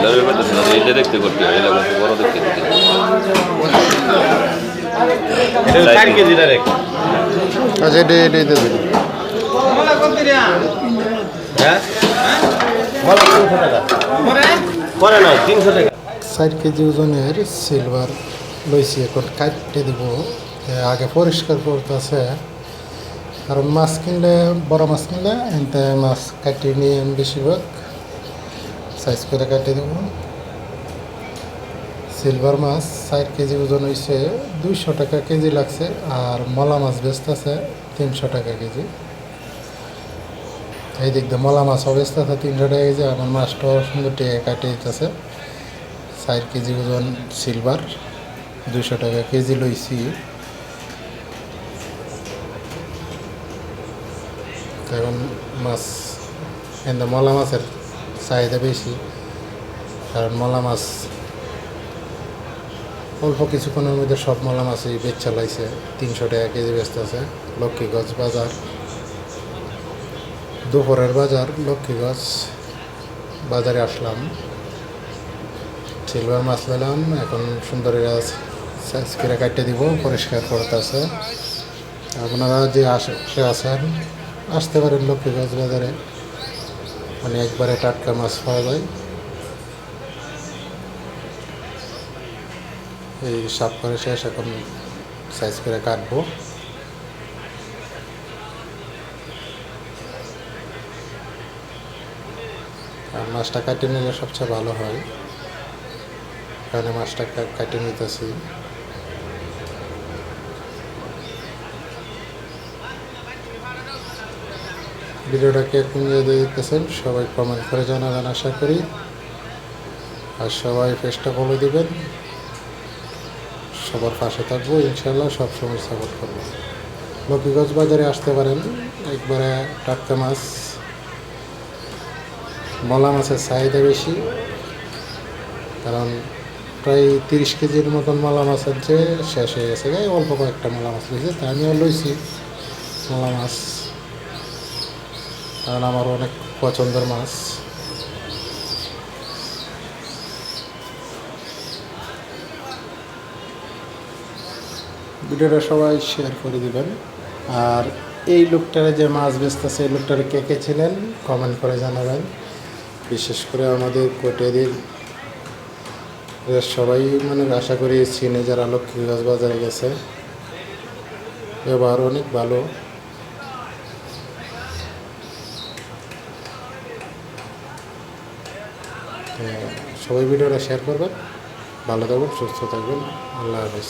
এটা দেখতে করতে হয়, এটা কিন্তু বড় দেখতে করতে হয়। 4 কেজি ডাইরেক্ট। আচ্ছা এটাই দেবেন। হ্যাঁ বলো 300 টাকা পরে নয় 300 টাকা। 4 কেজি ওজনের সিলভার লইছি, এখন কাটতে দিব। আগে পরিষ্কার করতেছে, কারণ মাছ কিনলে বড় মাছ কিনলে এনতে মাছ কাটিয়ে নিয়ে বেশিরভাগ সাইজ করে কাটিয়ে দেব। সিলভার মাছ 4 কেজি ওজন হয়েছে 200 টাকা কেজি লাগছে, আর মলা মাছ বেচতেছে 300 টাকা কেজি। এই দিক দিয়ে মলা মাছও বেচতেছে 300 টাকা কেজি। আমার মাছটাও সুন্দর টেকে কাটিয়ে দিতেছে। 4 কেজি ওজন সিলভার 200 টাকা কেজি লইছি। এখন মাছ কিন্তু মলা মাছের চাহিদা বেশি, কারণ মলা মাছ অল্প কিছুক্ষণের মধ্যে সব মলা মাছই বেচ চালাইছে। 300 টাকা কেজি বেচতেছে। লক্ষ্মীগঞ্জ বাজার, দুপুরের বাজার লক্ষ্মীগঞ্জ বাজারে আসলাম, সিলভার মাছ নিলাম। এখন সুন্দর সাইজ করে কাটিয়ে দিব, পরিষ্কার করতেছে। আপনারা যে আশেপাশে আছেন আসতে পারেন লক্ষ্মীগঞ্জ বাজারে, মানে একবারে টাটকা মাছ পাওয়া যায়। এই সাফ করে শেষ, এখন সাইজ করে কাটবো। আর মাছটা কাটিয়ে নিলে সবচেয়ে ভালো হয়, এখানে মাছটা কাটিয়ে নিতেছি। ভিডিওটাকে কোন জায়গায় দেখতেছেন সবাই কমেন্ট করে জানাবেন আশা করি। আর সবাই পেজটা ফলো দিবেন, সবার পাশে থাকবো ইনশাল্লাহ, সবসময় সাপোর্ট করবো। লক্ষ্মীগঞ্জ বাজারে আসতে পারেন, একবারে টাটকা মাছ। মলা মাছের চাহিদা বেশি, কারণ প্রায় 30 কেজির মতন মলা মাছ হচ্ছে, শেষ হয়ে গেছে। অল্প কয়েকটা মলা মাছ লইছে, তা আমিও লইছি মলা মাছ, কারণ আমার অনেক পছন্দের মাছ। ভিডিওটা সবাই শেয়ার করে দিবেন। আর এই লোকটারে যে মাছ বেচতেছে, এই লোকটারে কে কে ছিলেন কমেন্ট করে জানাবেন। বিশেষ করে আমাদের কোটেরির সবাই মানে আশা করি চিনে, যারা লক্ষ্মীগঞ্জ বাজারে গেছে। ব্যবহার অনেক ভালো। সবাই ভিডিওটা শেয়ার করবেন। ভালো থাকবেন, সুস্থ থাকবেন। আল্লাহ হাফেজ।